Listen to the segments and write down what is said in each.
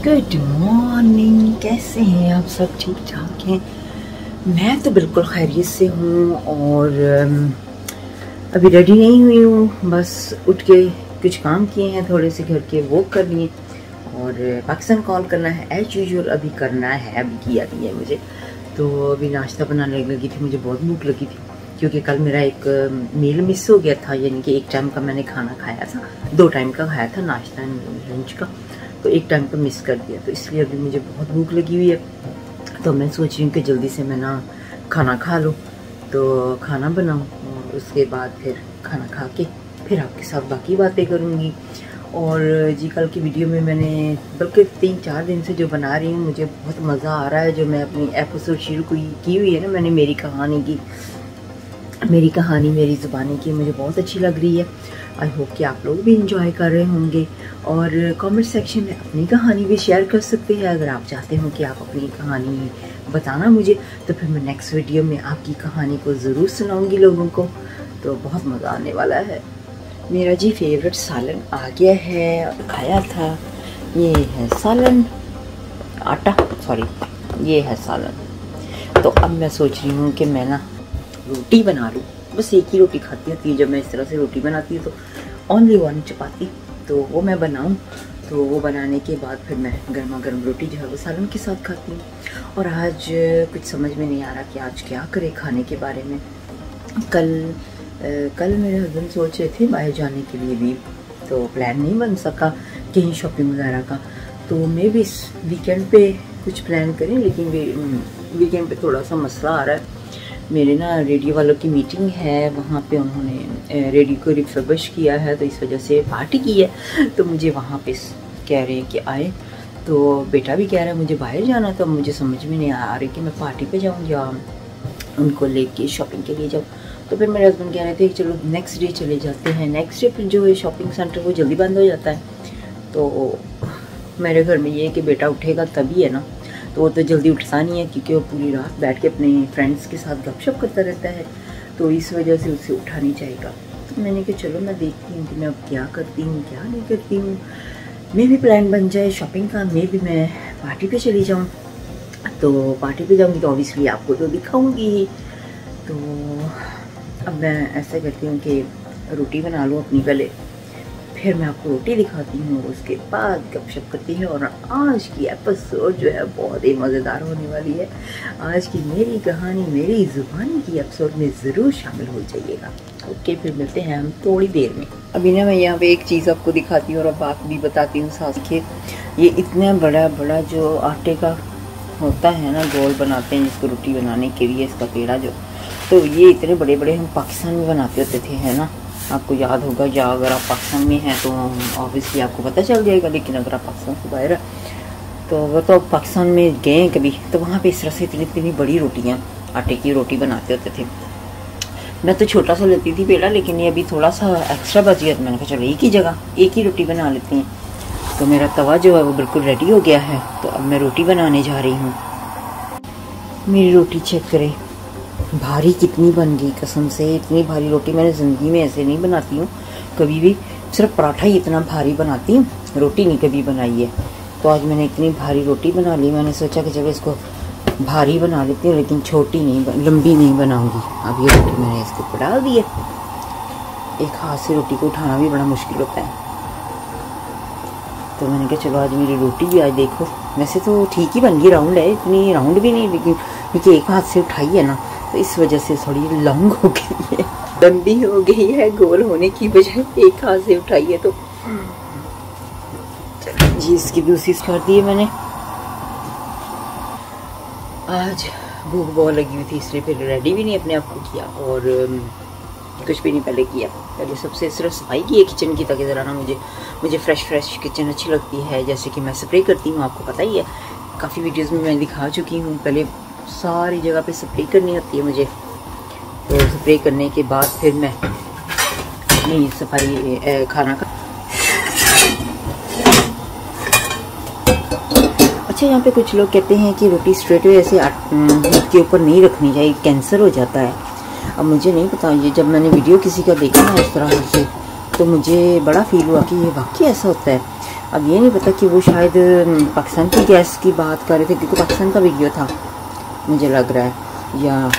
Good morning, कैसे हैं आप? सब ठीक ठाक हैं? मैं तो बिल्कुल खैरियत से हूँ और अभी रेडी नहीं हुई हूँ। बस उठ के कुछ काम किए हैं, थोड़े से घर के वो कर लिए और पाकिस्तान कॉल करना है एज यूजुअल। अभी करना है, अभी किया नहीं है मुझे। तो अभी नाश्ता बनाने लगी थी, मुझे बहुत भूख लगी थी क्योंकि कल मेरा एक मील मिस हो गया था। यानी कि एक टाइम का मैंने खाना खाया था, 2 टाइम का खाया था, नाश्ता लंच का, तो एक टाइम का मिस कर दिया। तो इसलिए अभी मुझे बहुत भूख लगी हुई है। तो मैं सोच रही हूँ कि जल्दी से मैं ना खाना खा लूँ, तो खाना बनाऊँ और उसके बाद फिर खाना खा के फिर आपके साथ बाकी बातें करूँगी। और जी कल की वीडियो में मैंने बल्कि 3-4 दिन से जो बना रही हूँ, मुझे बहुत मज़ा आ रहा है। जो मैं अपनी एपिसोड शुरू की हुई है ना मैंने, मेरी कहानी मेरी ज़ुबानी की, मुझे बहुत अच्छी लग रही है। आई होप कि आप लोग भी इंजॉय कर रहे होंगे। और कमेंट सेक्शन में अपनी कहानी भी शेयर कर सकते हैं। अगर आप चाहते हो कि आप अपनी कहानी बताना मुझे, तो फिर मैं नेक्स्ट वीडियो में आपकी कहानी को ज़रूर सुनाऊंगी लोगों को। तो बहुत मज़ा आने वाला है। मेरा जी फेवरेट सालन आ गया है, खाया था। ये है सालन, ये है सालन। तो अब मैं सोच रही हूँ कि मैं ना रोटी बना लूँ। बस एक ही रोटी खाती होती है जब मैं इस तरह से रोटी बनाती हूँ, तो ओनली 1 चपाती, तो वो मैं बनाऊँ। तो वो बनाने के बाद फिर मैं गर्मा गर्म रोटी जो है वो सालन के साथ खाती हूँ। और आज कुछ समझ में नहीं आ रहा कि आज क्या करें खाने के बारे में। कल मेरे हस्बैंड सोच रहे थे बाहर जाने के लिए भी, तो प्लान नहीं बन सका कहीं शॉपिंग वगैरह का। तो मैं भी इस वीकेंड पे कुछ प्लान करें, लेकिन वीकेंड पे थोड़ा सा मसला आ रहा है। मेरे ना रेडियो वालों की मीटिंग है, वहाँ पे उन्होंने रेडियो को रिफर्बिश किया है, तो इस वजह से पार्टी की है। तो मुझे वहाँ पे कह रहे हैं कि आए, तो बेटा भी कह रहा है मुझे बाहर जाना। तो मुझे समझ में नहीं आ रही कि मैं पार्टी पे जाऊँ या उनको लेके शॉपिंग के लिए जाऊँ। तो फिर मेरे हस्बैंड कह रहे थे कि चलो नेक्स्ट डे चले जाते हैं। नेक्स्ट डे फिर जो है शॉपिंग सेंटर वो जल्दी बंद हो जाता है। तो मेरे घर में ये है कि बेटा उठेगा तभी है ना, तो वो तो जल्दी उठता नहीं है क्योंकि वो पूरी रात बैठ के अपने फ्रेंड्स के साथ गपशप करता रहता है। तो इस वजह से उसे उठा नहीं जाएगा। तो मैंने कहा चलो मैं देखती हूँ कि मैं अब क्या करती हूँ क्या नहीं करती हूँ। मैं भी प्लान बन जाए शॉपिंग का, मैं पार्टी पे चली जाऊँ। तो पार्टी पे जाऊँगी तो ऑब्वियसली आपको तो दिखाऊँगी। तो अब मैं ऐसा करती हूँ कि रोटी बना लूँ अपनी पहले, फिर मैं आपको रोटी दिखाती हूँ, उसके बाद गपशप करती है। और आज की एपिसोड जो है बहुत ही मज़ेदार होने वाली है। आज की मेरी कहानी मेरी ज़ुबानी की एपिसोड में ज़रूर शामिल हो जाइएगा। ओके, फिर मिलते हैं हम थोड़ी देर में। अभी ना मैं यहाँ पे एक चीज़ आपको दिखाती हूँ और अब बात भी बताती हूँ साथ के। ये इतना बड़ा जो आटे का होता है ना, गोल बनाते हैं जिसको रोटी बनाने के लिए, इसका पेड़ा जो, तो ये इतने बड़े हम पाकिस्तान में बनाते होते थे, है ना, आपको याद होगा। या अगर आप पाकिस्तान में हैं तो ऑब्वियसली आपको पता चल जाएगा, लेकिन अगर आप पाकिस्तान से बाहर है तो वो तो पाकिस्तान में गए हैं कभी, तो वहाँ पे इस तरह से इतनी बड़ी रोटियाँ, आटे की रोटी बनाते होते थे। मैं तो छोटा सा लेती थी पेड़ा, लेकिन ये अभी थोड़ा सा एक्स्ट्रा बच गया, तो मैंने कहा चलो एक ही जगह एक ही रोटी बना लेती हैं। तो मेरा तवा जो है वो बिल्कुल रेडी हो गया है। तो अब मैं रोटी बनाने जा रही हूँ। मेरी रोटी चेक करें, भारी कितनी बन गई, कसम से इतनी भारी रोटी मैंने ज़िंदगी में ऐसे नहीं बनाती हूँ कभी भी। सिर्फ पराठा ही इतना भारी बनाती हूँ, रोटी नहीं कभी बनाई है। तो आज मैंने इतनी भारी रोटी बना ली। मैंने सोचा कि चलो इसको भारी बना लेती हूँ, लेकिन छोटी नहीं, लंबी नहीं बनाऊँगी। अब ये रोटी मैंने इसके ऊपर डाल दी है। एक हाथ से रोटी को उठाना भी बड़ा मुश्किल होता है। तो मैंने कहा चलो आज मेरी रोटी भी आज देखो, वैसे तो ठीक ही बन गई, राउंड है, इतनी राउंड भी नहीं, लेकिन क्योंकि एक हाथ से उठाई है ना, तो इस वजह से थोड़ी लंग हो गई है, लंबी हो गई है, गोल होने की बजाय एक हाथ से उठाई है। तो जी इसकी दूसरी कर दी है मैंने। आज भूख बहुत लगी हुई थी, इसलिए फिर रेडी भी नहीं अपने आप को किया और कुछ भी नहीं पहले किया। पहले सबसे सिर्फ सफाई की है किचन की, ताकि ज़रा ना मुझे फ्रेश किचन अच्छी लगती है। जैसे कि मैं स्प्रे करती हूँ, आपको पता ही है, काफ़ी वीडियोस में मैं दिखा चुकी हूँ। पहले सारी जगह पे स्प्रे करनी होती है मुझे, तो स्प्रे करने के बाद फिर मैं अपनी सफाई खाना का। अच्छा, यहाँ पे कुछ लोग कहते हैं कि रोटी स्ट्रेट वे ऐसे हीट के ऊपर नहीं रखनी चाहिए, कैंसर हो जाता है। अब मुझे नहीं पता, ये जब मैंने वीडियो किसी का देखा ना इस तरह से, तो मुझे बड़ा फील हुआ कि ये वाकई ऐसा होता है। अब ये नहीं पता कि वो शायद पाकिस्तान की गैस की बात कर रहे थे, क्योंकि पाकिस्तान का वीडियो था मुझे लग रहा है, या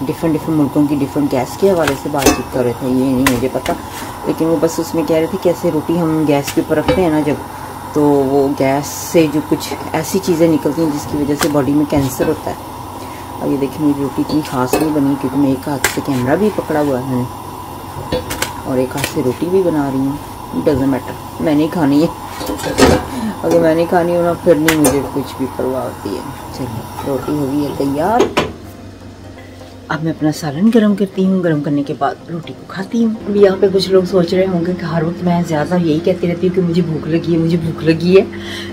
डिफरेंट मुल्कों की डिफरेंट गैस के हवाले से बातचीत कर रहे थे, ये नहीं मुझे पता। लेकिन वो बस उसमें कह रहे थे कि ऐसे रोटी हम गैस के ऊपर रखते हैं ना जब, तो वो गैस से जो कुछ ऐसी चीज़ें निकलती हैं जिसकी वजह से बॉडी में कैंसर होता है। अब ये देखिए मेरी रोटी इतनी खास नहीं बनी, क्योंकि मैं एक हाथ से कैमरा भी पकड़ा हुआ है मैंने और एक हाथ से रोटी भी बना रही हूँ। डज़न्ट मैटर, मैंने ही खानी है। अगर मैंने खानी हो ना फिर नहीं मुझे कुछ भी परवाह होती है। चलिए रोटी हो गई है तैयार। अब मैं अपना सालन गरम करती हूँ, गरम करने के बाद रोटी को खाती हूँ। अभी यहाँ पे कुछ लोग सोच रहे होंगे कि हर वक्त मैं ज़्यादा यही कहती रहती हूँ कि मुझे भूख लगी है, मुझे भूख लगी है।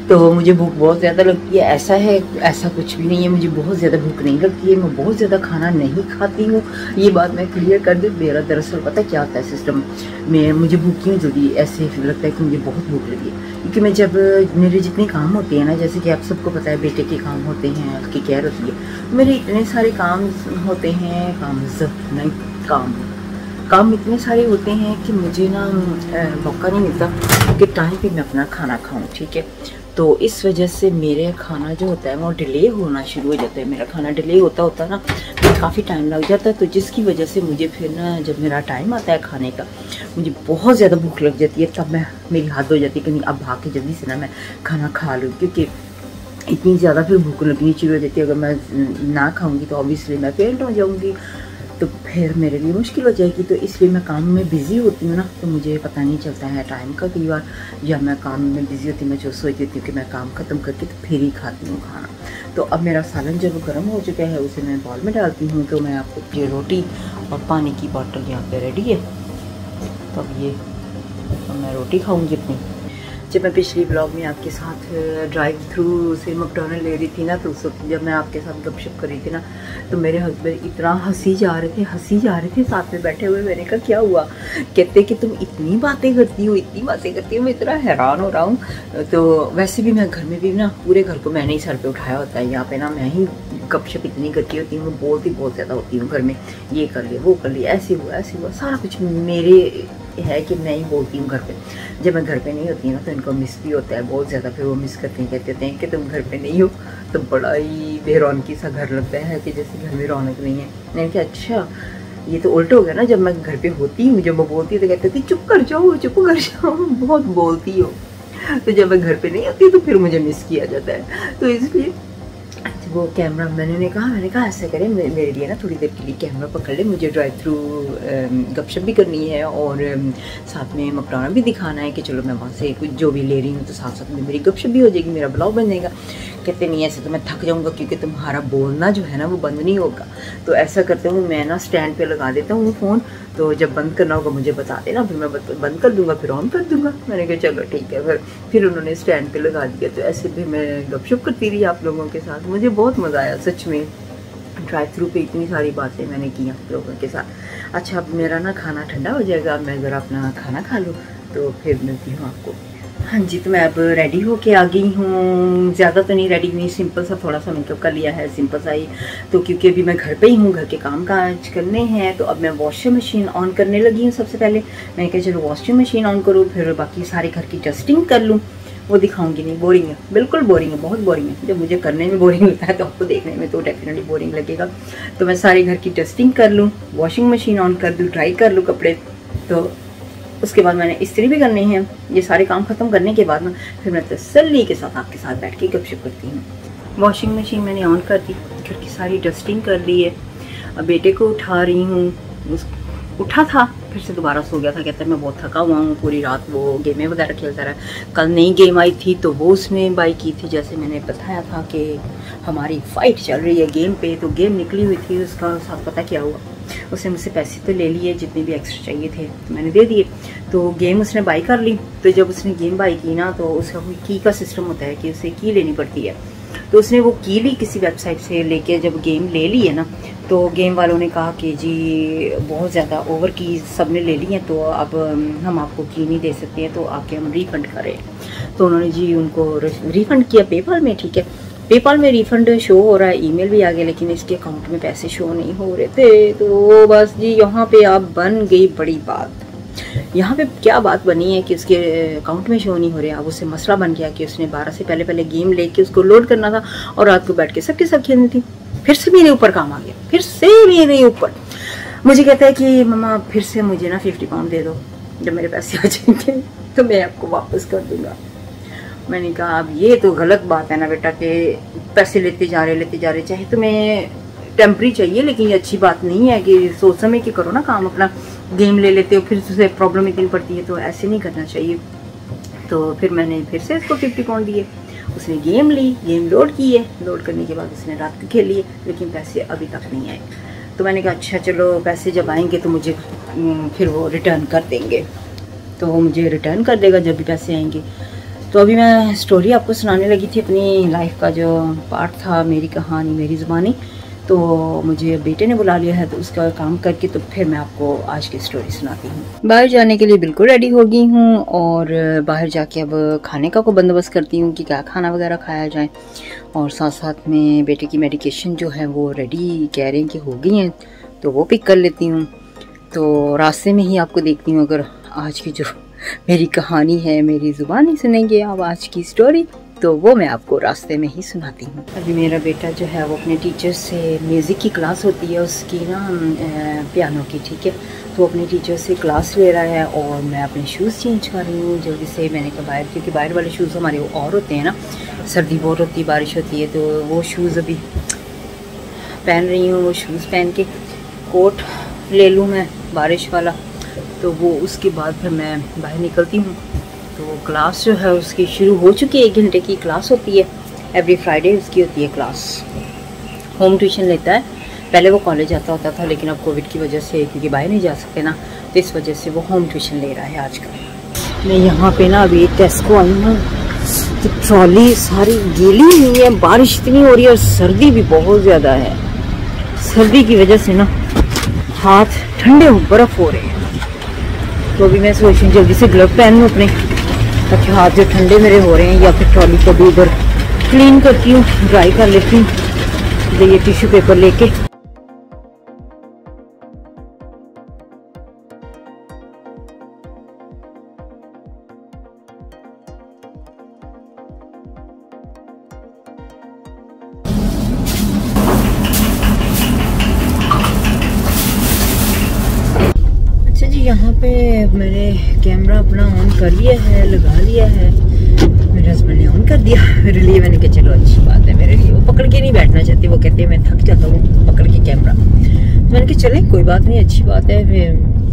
तो मुझे भूख बहुत ज़्यादा लगती है, ऐसा है, ऐसा कुछ भी नहीं है। मुझे बहुत ज़्यादा भूख नहीं लगती है, मैं बहुत ज़्यादा खाना नहीं खाती हूँ, ये बात मैं क्लियर कर दूँ। मेरा दरअसल पता क्या होता है सिस्टम में, मुझे भूख क्यों जल्दी ऐसे लगता है कि मुझे बहुत भूख लगी है, क्योंकि मैं जब मेरे जितने काम होते हैं ना, जैसे कि आप सबको पता है बेटे के काम होते हैं, आपकी केयर होती है, मेरे इतने सारे काम होते हैं, काम इतने सारे होते हैं कि मुझे ना मौका नहीं मिलता कि टाइम पे मैं अपना खाना खाऊं, ठीक है। तो इस वजह से मेरे खाना जो होता है वो डिले होना शुरू हो जाता है। मेरा खाना डिले होता है ना तो काफ़ी टाइम लग जाता है, तो जिसकी वजह से मुझे फिर ना जब मेरा टाइम आता है खाने का, मुझे बहुत ज़्यादा भूख लग जाती है। तब मेरी हद हो जाती है कि नहीं अब भाग के जल्दी से ना मैं खाना खा लूँ, क्योंकि इतनी ज़्यादा फिर भूख लगनी शुरू हो जाती है। अगर मैं ना खाऊंगी तो ऑब्वियसली मैं फेंट हो जाऊंगी, तो फिर मेरे लिए मुश्किल हो जाएगी। तो इसलिए मैं काम में बिज़ी होती हूँ ना, तो मुझे पता नहीं चलता है टाइम का कई बार, या मैं काम में बिज़ी होती हूँ, मैं जो सोचती हूँ कि मैं काम ख़त्म करके तो फिर ही खाती हूँ खाना। तो अब मेरा सालन जब गर्म हो चुका है उसे मैं बॉल में डालती हूँ। तो मैं आपको ये रोटी और पानी की बॉटल यहाँ पर रेडी है, तो अब ये मैं रोटी खाऊँगी अपनी। जब मैं पिछली ब्लॉग में आपके साथ ड्राइव थ्रू से मैकडॉनल्ड ले रही थी ना, तो उस वक्त जब मैं आपके साथ गपशप कर रही थी ना, तो मेरे हस्बैंड इतना हंसी जा रहे थे साथ में बैठे हुए। मैंने कहा क्या हुआ? कहते कि तुम इतनी बातें करती हो, मैं इतना हैरान हो रहा हूँ। तो वैसे भी मैं घर में भी ना पूरे घर को मैंने ही सर पे उठाया होता है। यहाँ पे ना मैं ही गपशप इतनी करती होती हूँ, बोलती बहुत ज़्यादा होती हूँ घर में, ये कर लिया वो कर लिया, ऐसे हुआ, सारा कुछ मेरे है कि मैं ही बोलती हूँ घर पे। जब मैं घर पे नहीं होती हूँ ना तो इनको मिस भी होता है बहुत ज़्यादा, फिर वो मिस करते हैं, कहते हैं कि तुम घर पे नहीं हो, तो बड़ा ही बेरौनकी सा घर लगता है कि जैसे घर में रौनक नहीं है। मैंने कहा अच्छा ये तो उल्टा हो गया ना, जब मैं घर पे होती हूँ, जब मैं बोलती हूँ तो कहते थे चुप कर जाओ बहुत बोलती हो। तो जब मैं घर पे नहीं होती तो फिर मुझे मिस किया जाता है। तो इसलिए वो कैमरा मैंने कहा ऐसा करें मेरे लिए ना थोड़ी देर के लिए कैमरा पकड़ ले, मुझे ड्राइव थ्रू गपशप भी करनी है और साथ में मैकडॉनल्ड भी दिखाना है कि चलो मैं वहाँ से कुछ जो भी ले रही हूँ तो साथ साथ में मेरी गपशप भी हो जाएगी, मेरा ब्लॉग बन जाएगा। कहते नहीं ऐसे तो मैं थक जाऊँगा, क्योंकि तुम्हारा बोलना जो है ना वो बंद नहीं होगा। तो ऐसा करते हूँ मैं ना स्टैंड पे लगा देता हूँ फ़ोन, तो जब बंद करना होगा मुझे बता देना, फिर मैं बंद कर दूँगा, फिर ऑन कर दूँगा। मैंने कहा चलो ठीक है। फिर उन्होंने स्टैंड पे लगा दिया। तो ऐसे भी मैं गपशप करती रही आप लोगों के साथ, मुझे बहुत मज़ा आया सच में। ड्राइव थ्रू पे इतनी सारी बातें मैंने की आप लोगों के साथ। अच्छा अब मेरा ना खाना ठंडा हो जाएगा, अब मैं ज़रा अपना खाना खा लूँ तो फिर मिलती हूँ आपको। हाँ जी, तो मैं अब रेडी होके आ गई हूँ। ज़्यादा तो नहीं रेडी हुई, सिंपल सा थोड़ा सा मेकअप कर लिया है, सिंपल सा ही। तो क्योंकि अभी मैं घर पे ही हूँ, घर के काम काज करने हैं, तो अब मैं वॉशिंग मशीन ऑन करने लगी हूँ। सबसे पहले मैंने कहा चलो वॉशिंग मशीन ऑन करूँ, फिर बाकी सारे घर की डस्टिंग कर लूँ। वो दिखाऊंगी नहीं, बोरिंग है, बिल्कुल बोरिंग है, बहुत बोरिंग है। जब मुझे करने में बोरिंग होता है तो आपको देखने में तो डेफिनेटली बोरिंग लगेगा। तो मैं सारे घर की डस्टिंग कर लूँ, वॉशिंग मशीन ऑन कर दूँ, ड्राई कर लूँ कपड़े। तो उसके बाद मैंने इस्त्री भी करनी है। ये सारे काम ख़त्म करने के बाद ना फिर मैं तसल्ली के साथ आपके साथ बैठ के गपशप करती हूँ। वॉशिंग मशीन मैंने ऑन कर दी, घर की सारी डस्टिंग कर ली है। अब बेटे को उठा रही हूँ, उठा था फिर से दोबारा सो गया था। कहता है मैं बहुत थका हुआ हूँ, पूरी रात वो गेमें वगैरह खेलता रहा। कल नई गेम आई थी तो वो उसने बाई की थी, जैसे मैंने बताया था कि हमारी फाइट चल रही है गेम पे। तो गेम निकली हुई थी, उसका साथ पता क्या हुआ, उसने मुझसे पैसे तो ले लिए जितने भी एक्स्ट्रा चाहिए थे तो मैंने दे दिए। तो गेम उसने बाई कर ली। तो जब उसने गेम बाई की ना तो उसका कोई की का सिस्टम होता है कि उसे की लेनी पड़ती है। तो उसने वो की ली किसी वेबसाइट से लेके, जब गेम ले ली है ना तो गेम वालों ने कहा कि जी बहुत ज़्यादा ओवर की सब ने ले ली हैं, तो अब हम आपको की नहीं दे सकते हैं, तो आके हम रिफ़ंड करें। तो उन्होंने जी उनको रिफ़ंड किया पेपाल में। ठीक है, पेपाल में रिफ़ंड शो हो रहा है, ईमेल भी आ गया, लेकिन इसके अकाउंट में पैसे शो नहीं हो रहे थे। तो बस जी यहाँ पे अब बन गई बड़ी बात। यहाँ पे क्या बात बनी है कि उसके अकाउंट में शो नहीं हो रहा। अब उससे मसला बन गया कि उसने 12 से पहले गेम लेके उसको लोड करना था और रात को बैठ के सबके सब खेलनी थी। फिर से मेरे ऊपर काम आ गया, फिर से मेरे ऊपर मुझे कहता है कि मम्मा फिर से मुझे ना 50 पाउंड दे दो, जब मेरे पैसे आ जाएंगे तो मैं आपको वापस कर दूंगा। मैंने कहा अब ये तो गलत बात है ना बेटा कि पैसे लेते जा रहे, चाहे तुम्हें टेम्परी चाहिए लेकिन ये अच्छी बात नहीं है कि सोच समझ के करो ना काम अपना। गेम ले लेते हो फिर उससे प्रॉब्लम इतनी पड़ती है, तो ऐसे नहीं करना चाहिए। तो फिर मैंने फिर से इसको 50 पाउंड दिए। उसने गेम ली, गेम लोड की है, लोड करने के बाद उसने रात को खेल लिए, लेकिन पैसे अभी तक नहीं आए। तो मैंने कहा अच्छा चलो पैसे जब आएंगे तो मुझे फिर वो रिटर्न कर देंगे, तो वो मुझे रिटर्न कर देगा जब भी पैसे आएंगे। तो अभी मैं स्टोरी आपको सुनाने लगी थी अपनी लाइफ का जो पार्ट था, मेरी कहानी मेरी ज़ुबानी। तो मुझे बेटे ने बुला लिया है, तो उसका काम करके तो फिर मैं आपको आज की स्टोरी सुनाती हूँ। बाहर जाने के लिए बिल्कुल रेडी हो गई हूँ और बाहर जाके अब खाने का को बंदोबस्त करती हूँ कि क्या खाना वगैरह खाया जाए। और साथ साथ में बेटे की मेडिकेशन जो है वो रेडी कह रहे हैं कि हो गई हैं, तो वो पिक कर लेती हूँ। तो रास्ते में ही आपको देखती हूँ, अगर आज की जो मेरी कहानी है मेरी ज़ुबानी सुनेंगे आप आज की स्टोरी, तो वो मैं आपको रास्ते में ही सुनाती हूँ। अभी मेरा बेटा जो है वो अपने टीचर से म्यूज़िक की क्लास होती है उसकी ना, पियानो की, ठीक है। तो अपने टीचर से क्लास ले रहा है और मैं अपने शूज़ चेंज कर रही हूँ जल्दी से। मैंने कहा बाहर, क्योंकि बाहर वाले शूज़ हमारे और होते हैं ना, सर्दी बहुत होती है, बारिश होती है, तो वो शूज़ अभी पहन रही हूँ। वो शूज़ पहन के कोट ले लूँ मैं बारिश वाला, तो वो उसके बाद फिर मैं बाहर निकलती हूँ। तो क्लास जो है उसकी शुरू हो चुकी है, 1 घंटे की क्लास होती है, एवरी फ्राइडे उसकी होती है क्लास। होम ट्यूशन लेता है, पहले वो कॉलेज जाता होता था लेकिन अब कोविड की वजह से, क्योंकि बाहर नहीं जा सकते ना, तो इस वजह से वो होम ट्यूशन ले रहा है आजकल। मैं यहाँ पे ना अभी टेस्को आई हूँ, तो ट्रॉली सारी गीली हुई है, बारिश इतनी हो रही है और सर्दी भी बहुत ज़्यादा है। सर्दी की वजह से ना हाथ ठंडे बर्फ़ हो रहे हैं, तो अभी मैं सोच रही हूँ जल्दी से ग्लव पहन लूँ अपने, ताकि हाथ जो ठंडे मेरे हो रहे हैं, या फिर ट्रॉली को भी इधर क्लीन करती हूँ, ड्राई कर लेती हूँ ये टिश्यू पेपर लेके। यहाँ पे मैंने कैमरा अपना ऑन कर लिया है, लगा लिया है, मेरे हस्बैंड ने ऑन कर दिया मेरे लिए। मैंने कहा चलो अच्छी बात है मेरे लिए, वो पकड़ के नहीं बैठना चाहते, वो कहते हैं मैं थक जाता हूँ पकड़ के कैमरा। मैंने कहा चले कोई बात नहीं, अच्छी बात है,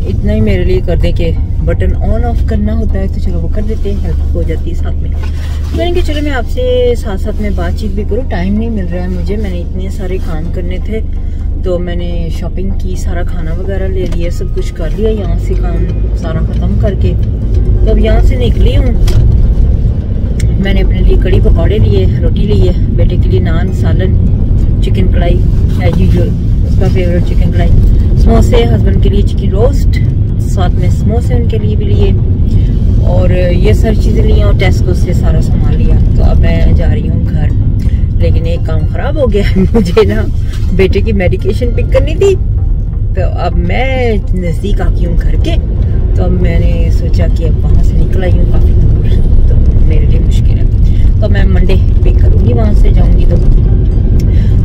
इतना ही मेरे लिए कर दे कि बटन ऑन ऑफ करना होता है, तो चलो वो कर देते हैं, हेल्प हो जाती है साथ में। मैंने कहा चलो मैं आपसे साथ साथ में बातचीत भी करूँ, टाइम नहीं मिल रहा है मुझे, मैंने इतने सारे काम करने थे, तो मैंने शॉपिंग की, सारा खाना वगैरह ले लिया, सब कुछ कर लिया, यहाँ से काम सारा ख़त्म करके तो अब यहाँ से निकली हूँ। मैंने अपने लिए कड़ी पकौड़े लिए, रोटी ली है, बेटे के लिए नान, सालन, चिकन कढ़ाई एज यूजुअल, उसका फेवरेट चिकन कढ़ाई, समोसे, हस्बैंड के लिए चिकन रोस्ट, साथ में समोसे उनके लिए भी लिए, और ये सारी चीज़ें ली और टेस्को से सारा सामान लिया। तो अब मैं जा रही हूँ घर, लेकिन एक काम ख़राब हो गया मुझे ना बेटे की मेडिकेशन पिक करनी थी, तो अब मैं नज़दीक आ गई हूँ घर के, तो अब मैंने सोचा कि अब वहाँ से निकल आई हूँ काफ़ी दूर, तो मेरे लिए मुश्किल है, तो मैं मंडे पिक करूँगी, वहाँ से जाऊँगी।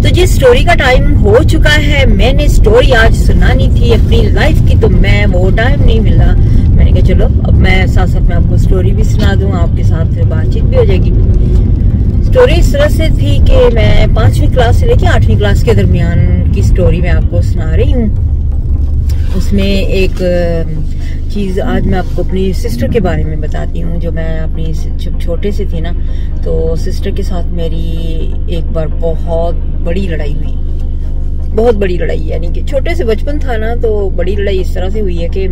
तो जिस स्टोरी का टाइम हो चुका है, मैंने स्टोरी आज सुनानी थी अपनी लाइफ की, तो मैं वो टाइम नहीं मिला। मैंने कहा चलो अब मैं साथ साथ में आपको स्टोरी भी सुना दूँ, आपके साथ फिर बातचीत भी हो जाएगी। स्टोरी इस तरह से थी कि मैं 5वीं क्लास से लेकर 8वीं क्लास के दरमियान की स्टोरी मैं आपको सुना रही हूँ। उसमें एक चीज़ आज मैं आपको अपनी सिस्टर के बारे में बताती हूँ, जो मैं अपनी जब छोटे से थी ना, तो सिस्टर के साथ मेरी एक बार बहुत बड़ी लड़ाई हुई, बहुत बड़ी लड़ाई, यानी कि छोटे से बचपन था ना, तो बड़ी लड़ाई इस तरह से हुई है कि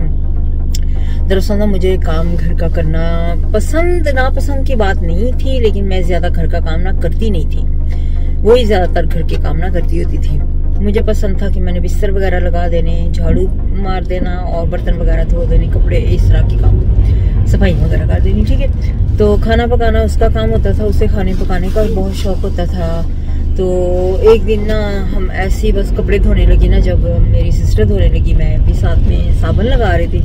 दरअसल ना मुझे काम घर का करना पसंद, नापसंद की बात नहीं थी, लेकिन मैं ज्यादा घर का काम ना करती नहीं थी, वही ज्यादातर घर के काम ना करती होती थी। मुझे पसंद था कि मैंने बिस्तर वगैरह लगा देने, झाड़ू मार देना और बर्तन वगैरह धो देने, कपड़े, इस तरह के काम, सफाई वगैरह कर देनी, ठीक है। तो खाना पकाना उसका काम होता था, उसे खाने पकाने का बहुत शौक होता था। तो एक दिन ना हम ऐसे ही बस कपड़े धोने लगी ना, जब मेरी सिस्टर धोने लगी, मैं भी साथ में साबुन लगा रही थी,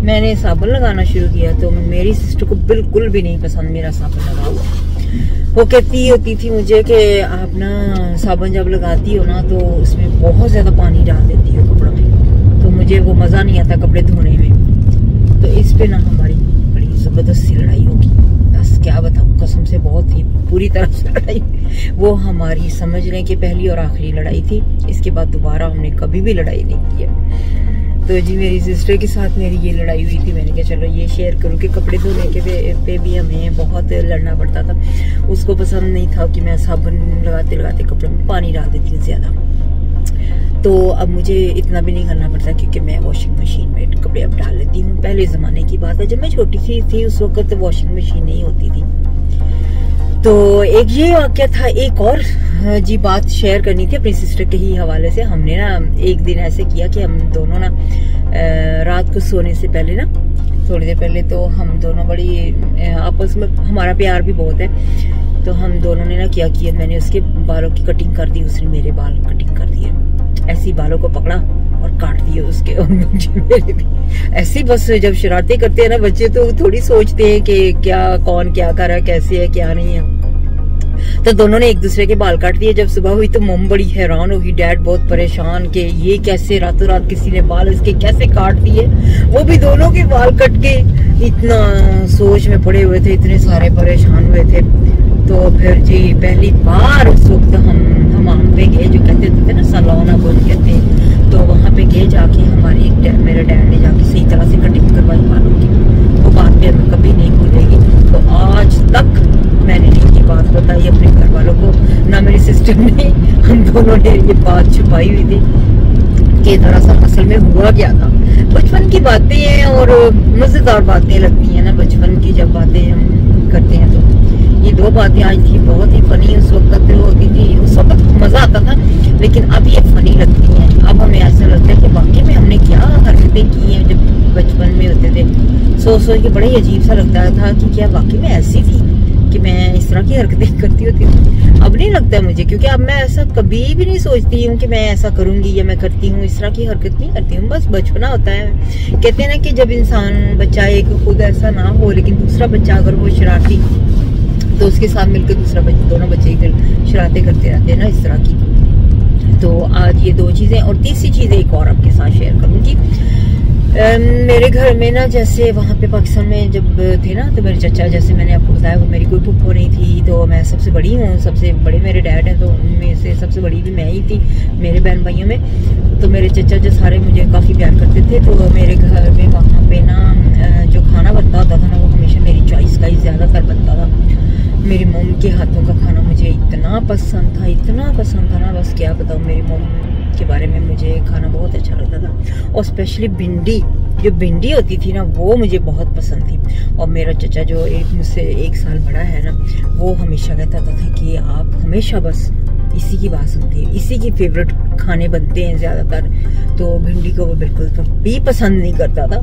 मैंने साबुन लगाना शुरू किया तो मेरी सिस्टर को बिल्कुल भी नहीं पसंद मेरा साबुन लगा हुआ। वो कहती होती थी मुझे कि आप ना साबुन जब लगाती हो ना तो उसमें बहुत ज्यादा पानी डाल देती हो कपड़ों में, तो मुझे वो मजा नहीं आता कपड़े धोने में। तो इस पे ना हमारी बड़ी जबरदस्ती लड़ाई होगी, बस क्या बताऊं, कसम से बहुत ही पूरी तरह से लड़ाई। वो हमारी समझ लें कि पहली और आखिरी लड़ाई थी, इसके बाद दोबारा हमने कभी भी लड़ाई नहीं की है। तो जी मेरी सिस्टर के साथ मेरी ये लड़ाई हुई थी, मैंने कहा चलो ये शेयर करूँ कि कपड़े धोने के पे भी हमें बहुत लड़ना पड़ता था। उसको पसंद नहीं था कि मैं साबुन लगाते लगाते कपड़ों में पानी डाल देती हूँ ज्यादा, तो अब मुझे इतना भी नहीं करना पड़ता क्योंकि मैं वॉशिंग मशीन में कपड़े अब डाल लेती हूँ। पहले ज़माने की बात है, जब मैं छोटी सी थी उस वक्त वॉशिंग मशीन नहीं होती थी। तो एक ये वाक़या था। एक और जी बात शेयर करनी थी अपनी सिस्टर के ही हवाले से। हमने ना एक दिन ऐसे किया कि हम दोनों ना रात को सोने से पहले ना थोड़ी देर पहले तो हम दोनों बड़ी आपस में, हमारा प्यार भी बहुत है, तो हम दोनों ने ना क्या किया, मैंने उसके बालों की कटिंग कर दी, उसने मेरे बाल कटिंग कर दिए। ऐसी बालों को पकड़ा और काट दिए उसके और मुझे मेरे भी ऐसी। बस जब शरारतें करते हैं ना बच्चे तो थोड़ी सोचते हैं कि क्या कौन क्या कर रहा है, कैसे है क्या नहीं है। तो दोनों ने एक दूसरे के बाल काट दिए। जब सुबह हुई तो मम बड़ी हैरान होगी, डैड बहुत परेशान कि ये कैसे रातों रात किसी ने बाल इसके कैसे काट दिए, वो भी दोनों के बाल कट के। इतना सोच में पड़े हुए थे, इतने सारे परेशान हुए थे। तो फिर जी पहली बार उस वक्त हम पे गए, जो कहते थे ना सलोना बोल कहते हैं, तो वहाँ पे गए जाके हमारी मेरे डैड ने जाके सही तरह से कटिंग करवाई बालों की। वो बात पे हमें कभी नहीं भूलेगी। तो आज तक मैंने नहीं ये बात बताई अपने घर वालों को, ना मेरी सिस्टर ने। हम दोनों ने ये बात छुपाई हुई थी कि दरअसल असल में हुआ क्या था। बचपन की बातें हैं और मजेदार बातें लगती हैं ना बचपन की जब बातें हम करते हैं। तो ये दो बातें आज थी बहुत ही फनी, उस वक्त होती थी, उस वक्त मजा आता था, लेकिन अब ये फनी लगती हैं। अब हमें ऐसा लगता है कि वाकई में हमने क्या हरकतें की हैं जब बचपन में होते थे। सोच के बड़ा ही अजीब सा लगता था कि क्या वाकई में ऐसी थी कि मैं इस तरह की हरकतें करती होती थी। अब नहीं लगता है मुझे, क्योंकि अब मैं ऐसा कभी भी नहीं सोचती हूँ कि मैं ऐसा करूंगी या मैं करती हूँ, इस तरह की हरकत नहीं करती हूँ। बस बचपना होता है। कहते हैं ना कि जब इंसान बच्चा एक खुद ऐसा ना हो, लेकिन दूसरा बच्चा अगर वो शरारती तो उसके साथ मिलकर दूसरा बच्चा, दोनों बच्चे फिर शरारतें करते रहते हैं ना इस तरह की। तो आज ये दो चीजें, और तीसरी चीज एक और आपके साथ शेयर करूंगी। मेरे घर में ना, जैसे वहाँ पे पाकिस्तान में जब थे ना, तो मेरे चचा, जैसे मैंने आपको बताया, वो मेरी कोई फुप्पो नहीं थी। तो मैं सबसे बड़ी हूँ, सबसे बड़े मेरे डैड हैं, तो उनमें से सबसे बड़ी भी मैं ही थी मेरे बहन भाइयों में। तो मेरे चचा जो सारे मुझे काफ़ी प्यार करते थे। तो मेरे घर में वहाँ पे ना जो खाना बनता होता था ना, वो हमेशा मेरी चॉइस का ही ज़्यादातर बनता था। मेरी मम के हाथों का खाना मुझे इतना पसंद था ना, बस क्या बताऊँ। मेरी मम के बारे में मुझे खाना बहुत अच्छा लगता था, और स्पेशली भिंडी, जो भिंडी होती थी ना, वो मुझे बहुत पसंद थी। और मेरा चचा जो मुझसे 1 साल बड़ा है ना, वो हमेशा कहता था कि आप हमेशा बस इसी की बात सुनते हैं, इसी की फेवरेट खाने बनते हैं ज़्यादातर। तो भिंडी को वो बिल्कुल भी पसंद नहीं करता था।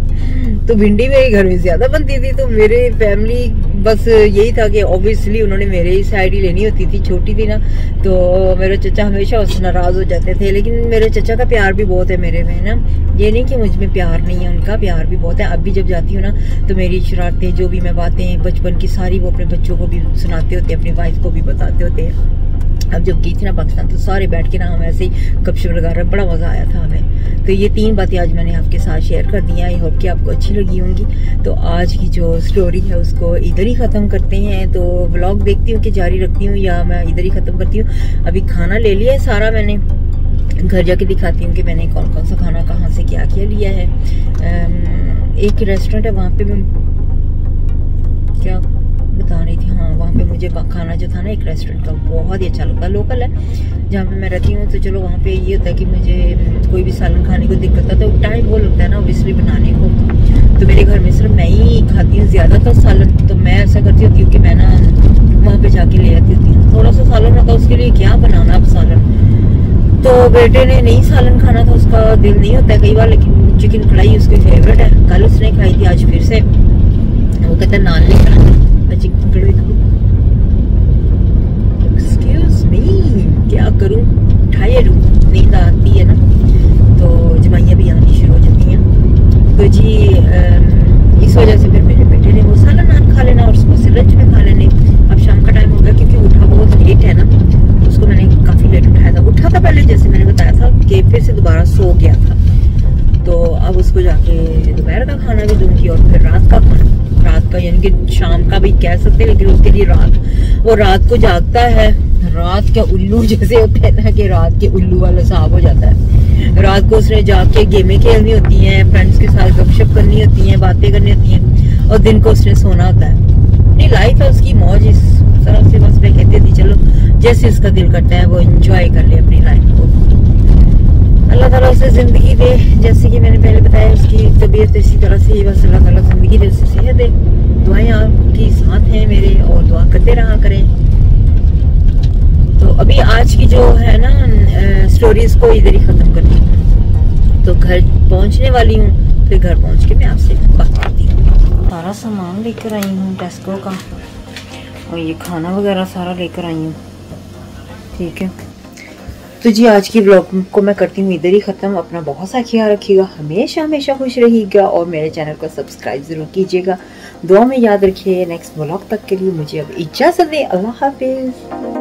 तो भिंडी मेरे घर में ज़्यादा बनती थी। तो मेरे फैमिली बस यही था कि ऑब्वियसली उन्होंने मेरे ही साइड ही लेनी होती थी, छोटी थी ना। तो मेरे चचा हमेशा उससे नाराज़ हो जाते थे। लेकिन मेरे चचा का प्यार भी बहुत है मेरे में ना, ये नहीं कि मुझ में प्यार नहीं है, उनका प्यार भी बहुत है। अब भी जब जाती हूँ ना, तो मेरी शरारतें, जो भी मैं बातें बचपन की सारी, वो अपने बच्चों को भी सुनाते होते हैं, अपनी वाइफ को भी बताते होते हैं। अब जब गई थी ना पाकिस्तान, तो सारे बैठ के ना हम ऐसे ही गपशप लगा रहे, बड़ा मजा आया था हमें। तो ये 3 बातें आज मैंने आपके साथ शेयर कर दी हैं। आई होप कि आपको अच्छी लगी होंगी। तो आज की जो स्टोरी है उसको इधर ही ख़त्म करते हैं। तो व्लॉग देखती हूँ कि जारी रखती हूँ या मैं इधर ही ख़त्म करती हूँ। अभी खाना ले लिया है सारा मैंने, घर जाके दिखाती हूँ कि मैंने कौन कौन सा खाना कहाँ से क्या क्या लिया है। एक रेस्टोरेंट है, वहाँ पे मैं क्या बता रही थी, हाँ, वहाँ पे मुझे खाना जो था ना एक रेस्टोरेंट का, बहुत ही अच्छा लगता है। लोकल है जहाँ पे मैं रहती हूँ। तो चलो वहाँ पे ये होता है कि मुझे कोई भी सालन खाने को दिक्कत है तो टाइम वो लगता है ना ऑब्वियसली बनाने को। तो मेरे घर में सिर्फ मैं ही खाती हूँ ज़्यादातर सालन। तो मैं ऐसा करती होती हूँ कि मैं ना वहाँ पे जाके ले आती होती हूँ। थोड़ा सा सालन होता है, उसके लिए क्या बनाना अब सालन। तो बेटे ने नहीं सालन खाना था, उसका दिल नहीं होता है कई बार, लेकिन चिकन कढ़ाई उसकी फेवरेट है। कल उसने खाई थी, आज फिर से वो कहता है नान नहीं खाना, चिकन कढ़ाई खाऊं। एक्सक्यूज मी, क्या करूं, टायर्ड हूं, नींद आती है ना, तो जमाइयाँ भी आनी शुरू हो जाती हैं। तो जी इस वजह से फिर मेरे बेटे ने वो साला नान खा लेना और उसको लंच में खा लेने। अब शाम का टाइम हो गया क्योंकि उठा बहुत लेट है ना, उसको मैंने काफ़ी लेट उठाया था। उठा था पहले जैसे मैंने बताया था कि फिर से दोबारा सो गया था, तो अब उसको जाके दोपहर का खाना भी दूंगी और फिर रात का खाना, रात का यानी कि शाम का भी कह सकते हैं, लेकिन उसके लिए वो रात को जागता है। रात के उल्लू जैसे होते हैं ना, कि रात के उल्लू वाला साहब हो जाता है। रात को उसने जाके गेमें खेलनी होती हैं, फ्रेंड्स के साथ गपशप करनी होती हैं, बातें करनी होती हैं, और दिन को उसने सोना होता है। अपनी लाइफ है उसकी, मौज इस तरह से बस मैं कहती थी चलो जैसे उसका दिल करता है वो एंजॉय कर ले अपनी लाइफ को। अल्लाह ताला उसे ज़िंदगी दे, जैसे कि मैंने पहले बताया उसकी तबीयत इसी तरह से, बस अल्लाह ताला ज़िंदगी दे, उसे सेहत दे। दुआएं आपकी साथ हैं मेरे और दुआ करते रहा करें। तो अभी आज की जो है ना स्टोरीज को इधर ही ख़त्म करती हूँ, तो घर पहुँचने वाली हूँ, फिर घर पहुँच के मैं आपसे बात करती हूँ। सारा सामान लेकर आई हूँ टेस्को का, और ये खाना वगैरह सारा लेकर आई हूँ, ठीक है। तो जी आज की व्लॉग को मैं करती हूँ इधर ही ख़त्म। अपना बहुत सा ख्याल रखिएगा, हमेशा हमेशा खुश रहिएगा, और मेरे चैनल को सब्सक्राइब ज़रूर कीजिएगा। दुआ में याद रखिए। नेक्स्ट व्लॉग तक के लिए मुझे अब इजाज़त दें। अल्लाह हाफिज़।